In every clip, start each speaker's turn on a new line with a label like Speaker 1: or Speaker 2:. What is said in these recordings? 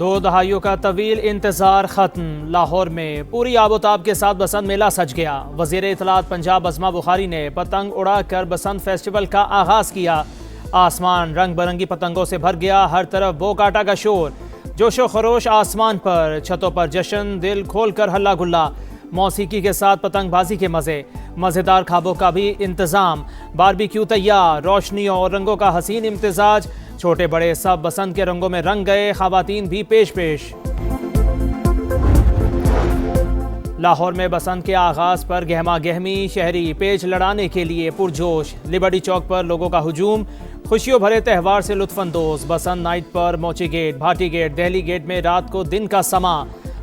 Speaker 1: 2 दहाइयों का तवील इंतजार खत्म। लाहौर में पूरी आबोताब के साथ बसंत मेला सज गया। वजीर इत्तलात पंजाब अज़मा बुखारी ने पतंग उड़ाकर बसंत फेस्टिवल का आगाज किया। आसमान रंग बिरंगी पतंगों से भर गया, हर तरफ बो काटा का शोर, जोशो खरोश आसमान पर, छतों पर जश्न, दिल खोल कर हल्ला गुल्ला, मौसीकी के साथ पतंगबाजी के मज़े, मज़ेदार खाबों का भी इंतज़ाम, बारबेक्यू तैयार, रोशनियों और रंगों का हसीन इम्तिजाज, छोटे बड़े सब बसंत के रंगों में रंग गए, ख़वातीन भी पेश पेश। लाहौर में बसंत के आगाज़ पर गहमा गहमी, शहरी पेच लड़ाने के लिए पुरजोश। लिबर्टी चौक पर लोगों का हुजूम, खुशियों भरे त्यौहार से लुत्फानंदोज। बसंत नाइट पर Mochi Gate, Bhati Gate, Delhi Gate में रात को दिन का समा,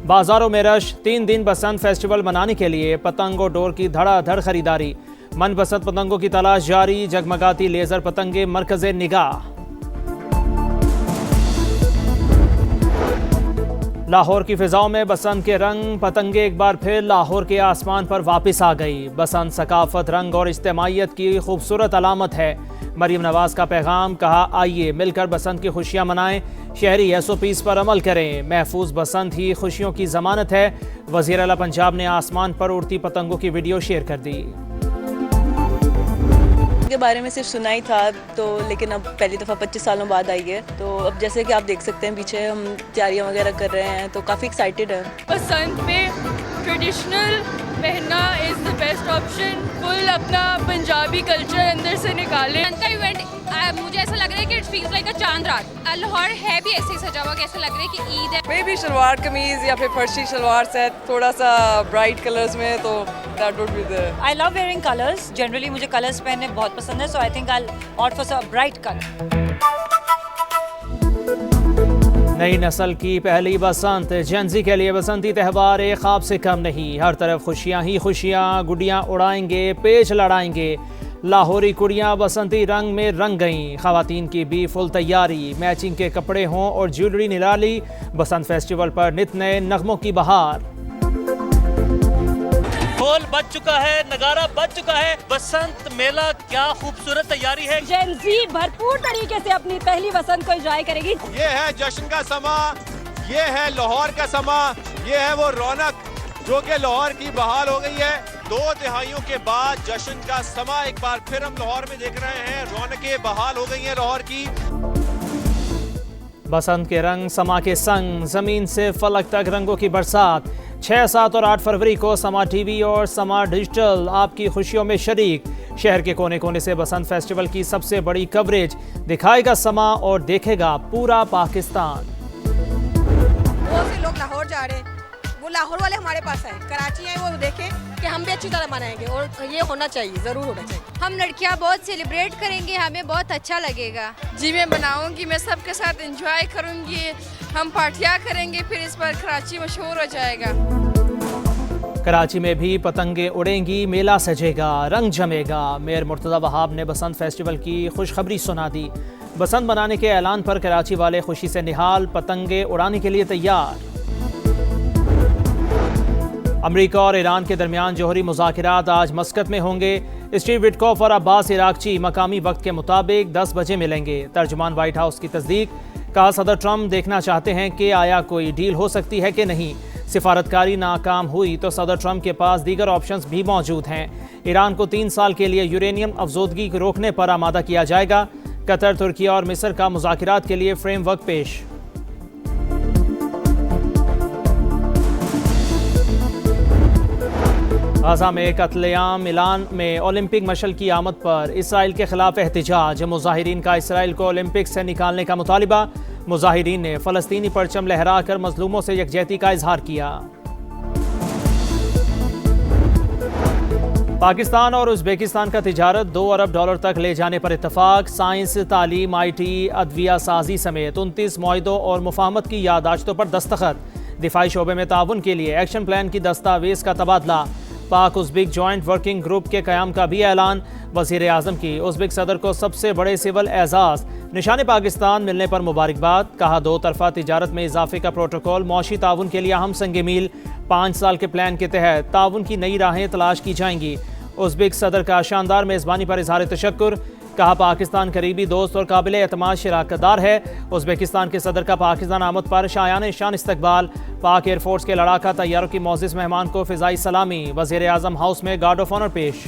Speaker 1: बाजारों में रश। 3 दिन बसंत फेस्टिवल मनाने के लिए पतंग और डोर की धड़ाधड़ खरीदारी। मनपसंद पतंगों की तलाश जारी, जगमगाती लेजर पतंगे मरकज़े निगाह। लाहौर की फिजाओं में बसंत के रंग, पतंगे एक बार फिर लाहौर के आसमान पर वापस आ गई। बसंत सकाफत, रंग और इज्तिमाइयत की खूबसूरत अलामत है। मरीम नवाज का पैगाम, कहा आइए मिलकर बसंत की खुशियां मनाएं, शहरी SOPs पर अमल करें, महफूज बसंत ही खुशियों की जमानत है। वज़ीर आला पंजाब ने आसमान पर उड़ती पतंगों की वीडियो शेयर कर दी।
Speaker 2: के बारे में सिर्फ सुना ही था तो, लेकिन अब पहली दफ़ा 25 सालों बाद आई है तो अब जैसे कि आप देख सकते हैं पीछे हम तैयारियां वगैरह कर रहे हैं तो काफ़ी एक्साइटेड है।
Speaker 3: बसंत में ट्रेडिशनल पहनना is the best option. Full अपना पंजाबी कल्चर अंदर से निकालें।
Speaker 4: का इवेंट मुझे ऐसा लग रहा है कि इट फील्स लाइक अ चांद रात। लाहौर है भी ऐसे ही सजा हुआ कि ऐसा लग रहा है कि ईद है।
Speaker 5: मे भी शलवार कमीज या फिर फर्शी शलवार सेट थोड़ा सा ब्राइट कलर्स में, तो that would be the.
Speaker 6: I love wearing colours. Generally मुझे कलर्स पहनने बहुत पसंद है, so I think I opt for some bright colour.
Speaker 1: नई नस्ल की पहली बसंत, जेंजी के लिए बसंती त्यौहार एक ख्वाब से कम नहीं। हर तरफ खुशियां ही खुशियां, गुडियां उड़ाएंगे, पेच लड़ाएंगे। लाहौरी कुड़ियां बसंती रंग में रंग गईं। ख़वातीन की भी फुल तैयारी, मैचिंग के कपड़े हों और ज्वेलरी निराली। बसंत फेस्टिवल पर नित नए नगमों की बहार।
Speaker 7: ढोल बज चुका है, नगारा बज चुका है। बसंत मेला क्या खूबसूरत तैयारी है।
Speaker 6: जेंजी भरपूर तरीके से अपनी पहली बसंत को एंजॉय करेगी।
Speaker 8: ये है जश्न का समा, ये है लाहौर का समा, ये है वो रौनक जो कि लाहौर की बहाल हो गई है। 2 दहाइयों के बाद जश्न का समा एक बार फिर हम लाहौर में देख रहे हैं। रौनकें बहाल हो गई हैं लाहौर की।
Speaker 1: बसंत के रंग समा के संग, जमीन से फलक तक रंगों की बरसात। 6, 7 और 8 फरवरी को समा TV और समा डिजिटल आपकी खुशियों में शरीक। शहर के कोने कोने से बसंत फेस्टिवल की सबसे बड़ी कवरेज दिखाएगा समा और देखेगा पूरा पाकिस्तान।
Speaker 9: बहुत से लोग लाहौर जा रहे हैं, वो लाहौर वाले हमारे पास आए, कराची आए, वो देखें कि हम भी अच्छी तरह मनाएंगे और ये होना चाहिए, ज़रूर होना चाहिए।
Speaker 4: हम लड़कियां बहुत सेलिब्रेट करेंगे, हमें बहुत अच्छा लगेगा।
Speaker 3: जी मैं बनाऊंगी, मैं सबके साथ एंजॉय करूंगी, हम पार्टियां करेंगे, फिर इस पर कराची मशहूर हो जाएगा।
Speaker 1: कराची में भी पतंगे उड़ेंगी, मेला सजेगा, रंग जमेगा। मेयर मुर्तज़ा वहाब ने बसंत फेस्टिवल की खुशखबरी सुना दी। बसंत मनाने के ऐलान पर कराची वाले खुशी से निहाल, पतंगे उड़ाने के लिए तैयार। अमरीका और ईरान के दरमियान जौहरी मुज़ाकिरात आज मस्कत में होंगे। स्टीव विटकॉफ और अब्बास इराक़ची मकामी वक्त के मुताबिक 10 बजे मिलेंगे। तर्जुमान वाइट हाउस की तस्दीक, कहा सदर ट्रंप देखना चाहते हैं कि आया कोई डील हो सकती है कि नहीं। सिफारतकारी नाकाम हुई तो सदर ट्रंप के पास दीगर ऑप्शंस भी मौजूद हैं। ईरान को 3 साल के लिए यूरेनियम अफजोदगी को रोकने पर आमादा किया जाएगा। कतर, तुर्की और मिस्र का मुज़ाकिरात के लिए फ्रेमवर्क पेश। गाज़ा में कत्लेआम, मिलान में ओलंपिक मशल की आमद पर इसराइल के खिलाफ एहतजाज। मुजाहिरीन का इसराइल को ओलंपिक से निकालने का मुतालिबा। मुजाहिरीन ने फ़लस्तीनी परचम लहरा कर मजलूमों से यकजहती का इजहार किया। पाकिस्तान और उज़्बेकिस्तान का तिजारत $2 अरब तक ले जाने पर इत्तफाक। साइंस, तालीम, IT, अदविया साजी समेत 29 मुआहिदों और मुफाहमत की यादाश्तों पर दस्तखत। दिफाई शोबे में ताउन के लिए एक्शन प्लान की दस्तावेज का तबादला। पाक उज़्बेक जॉइंट वर्किंग ग्रुप के क़याम का भी ऐलान। वज़ीर आज़म की उज़्बेक सदर को सबसे बड़े सिविल एजाज़ निशान पाकिस्तान मिलने पर मुबारकबाद। कहा 2 तरफ़ा तिजारत में इजाफे का प्रोटोकॉल मौशी ताउन के लिए अहम संग मील। 5 साल के प्लान के तहत ताउन की नई राहें तलाश की जाएंगी। उज़्बेक सदर का शानदार मेज़बानी पर इज़हार तशक्कुर। कहा पाकिस्तान करीबी दोस्त और काबिल एतमाद शराकतदार है। उज़्बेकिस्तान के सदर का पाकिस्तान आमद पर शायान शान इस्तकबाल। पाक एयरफोर्स के लड़ाका तैयारों की मोअज़्ज़िज़ मेहमान को फ़िज़ाई सलामी। वज़ीर आज़म हाउस में गार्ड ऑफ ऑनर पेश।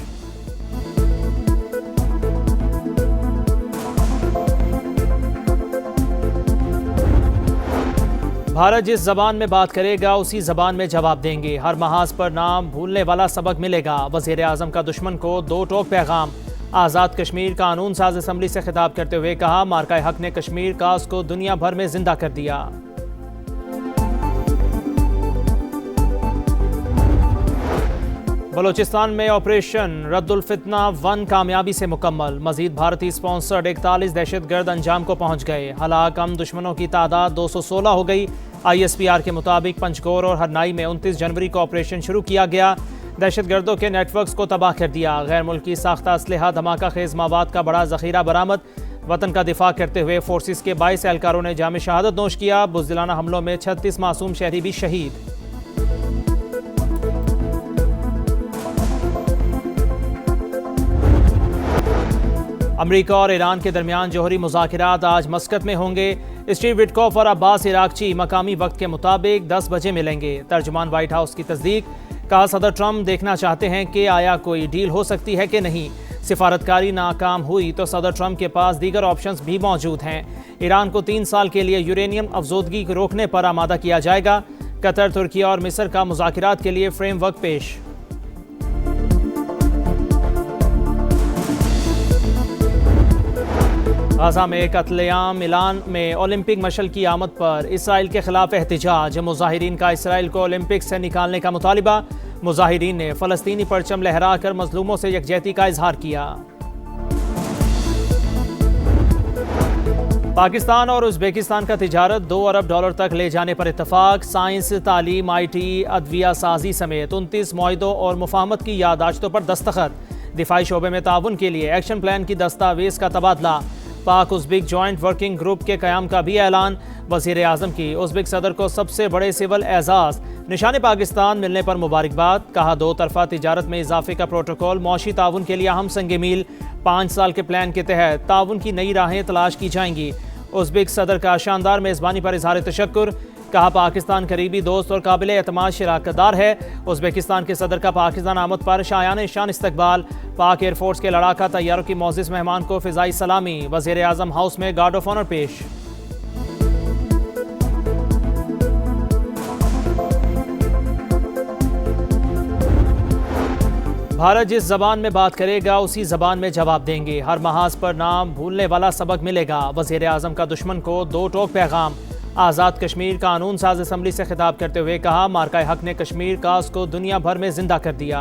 Speaker 1: भारत जिस जबान में बात करेगा उसी जबान में जवाब देंगे। हर महाज पर नाम भूलने वाला सबक मिलेगा। वज़ीर आज़म का दुश्मन को दो टोक पैगाम। आज़ाद कश्मीर कानून साज असम्बली से खिताब करते हुए कहा मार्का हक ने कश्मीर काज को दुनिया भर में जिंदा कर दिया। बलोचिस्तान में ऑपरेशन रद्दुल फितना 1 कामयाबी से मुकम्मल। मजीद भारतीय स्पॉन्सर्ड 41 दहशतगर्द अंजाम को पहुंच गए। हलाक हम दुश्मनों की तादाद 216 हो गई। ISPR के मुताबिक पंचकोर और हरनाई में 29 जनवरी को ऑपरेशन शुरू किया गया। दहशतगर्दों के नेटवर्क्स को तबाह कर दिया। गैर मुल्की साख्ता असलहा धमाका खेज मवाद का बड़ा जखीरा बरामद। वतन का दिफा करते हुए फोर्सेस के 22 एहलकारों ने जाम शहादत नोश किया। बुज़दिलाना हमलों में 36 मासूम शहरी भी शहीद। अमरीका और ईरान के दरमियान जौहरी मुज़ाकरात आज मस्कत में होंगे। स्टीव विटकॉफ और अब्बास इराकची मकामी वक्त के मुताबिक 10 बजे मिलेंगे। तर्जुमान व्हाइट हाउस की तस्दीक। कहा सदर ट्रंप देखना चाहते हैं कि आया कोई डील हो सकती है कि नहीं। सिफारतकारी नाकाम हुई तो सदर ट्रंप के पास दीगर ऑप्शंस भी मौजूद हैं। ईरान को 3 साल के लिए यूरेनियम अफजोदगी को रोकने पर आमादा किया जाएगा। कतर, तुर्की और मिस्र का मुज़ाकरात के लिए फ्रेमवर्क पेश। गाज़ा में कत्लेआम। मिलान में ओलंपिक मशल की आमद पर इसराइल के खिलाफ एहतजाज। मुजाहिरीन का इसराइल को ओलंपिक से निकालने का मुतालिबा। मुजाहिरीन ने फ़लस्तीनी परचम लहराकर मजलूमों से यकजहती का इजहार किया। पाकिस्तान और उज़्बेकिस्तान का तिजारत 2 अरब डॉलर तक ले जाने पर इत्तफाक। साइंस, तालीम, IT, अदविया साजी समेत 29 मुआहिदों और मुफाहमत की यादाश्तों पर दस्तखत। दिफाई शोबे में ताउन के लिए एक्शन प्लान की दस्तावेज का तबादला। पाक उज़्बेक जॉइंट वर्किंग ग्रुप के क़याम का भी ऐलान। वज़ीर आज़म की उज़्बेक सदर को सबसे बड़े सिविल एजाज़ निशान पाकिस्तान मिलने पर मुबारकबाद। कहा 2 तरफ़ा तिजारत में इजाफे का प्रोटोकॉल मौशी ताउन के लिए अहम संग मील। 5 साल के प्लान के तहत ताउन की नई राहें तलाश की जाएंगी। उज़्बेक सदर का शानदार मेज़बानी पर इजहार तशक्कुर। कहा पाकिस्तान करीबी दोस्त और काबिल एतमाद शराकतदार है। उज़्बेकिस्तान के सदर का पाकिस्तान आमद पर शायान शान इस्तकबाल। पाक एयरफोर्स के लड़ाका तैयारों की मोअज़्ज़िज़ मेहमान को फ़िज़ाई सलामी। वज़ीर आज़म हाउस में गार्ड ऑफ ऑनर पेश। भारत जिस जबान में बात करेगा उसी जबान में जवाब देंगे। हर महाज पर नाम भूलने वाला सबक मिलेगा। वज़ीर आज़म का दुश्मन को 2 टोक पैगाम। आज़ाद कश्मीर कानून साज असम्बली से खिताब करते हुए कहा मार्का हक ने कश्मीर काज को दुनिया भर में जिंदा कर दिया।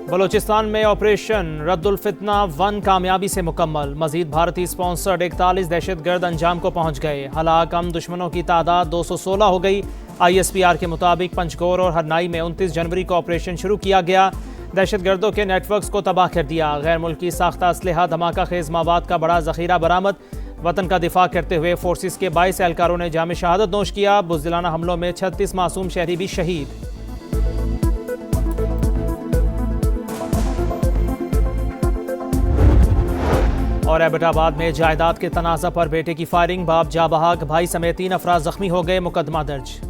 Speaker 1: बलोचिस्तान में ऑपरेशन रद्दुल फितना 1 कामयाबी से मुकम्मल। मजीद भारतीय स्पॉन्सर्ड 41 दहशतगर्द अंजाम को पहुंच गए। हलाक हम दुश्मनों की तादाद 216 हो गई। ISPR के मुताबिक पंचकोर और हरनाई में 29 जनवरी को ऑपरेशन शुरू किया गया। दहशतगर्दों के नेटवर्क्स को तबाह कर दिया। गैर मुल्की साख्ता असलहा धमाका खेज मवाद का बड़ा जखीरा बरामद। वतन का दिफा करते हुए फोर्सेस के 22 एहलकारों ने जाम शहादत नोश किया। बुज़दिलाना हमलों में 36 मासूम शहरी भी शहीद। और एबटाबाद में जायदाद के तनाज़ा पर बेटे की फायरिंग। बाप जाँ बहक, भाई समेत 3 अफराद जख्मी हो गए। मुकदमा दर्ज।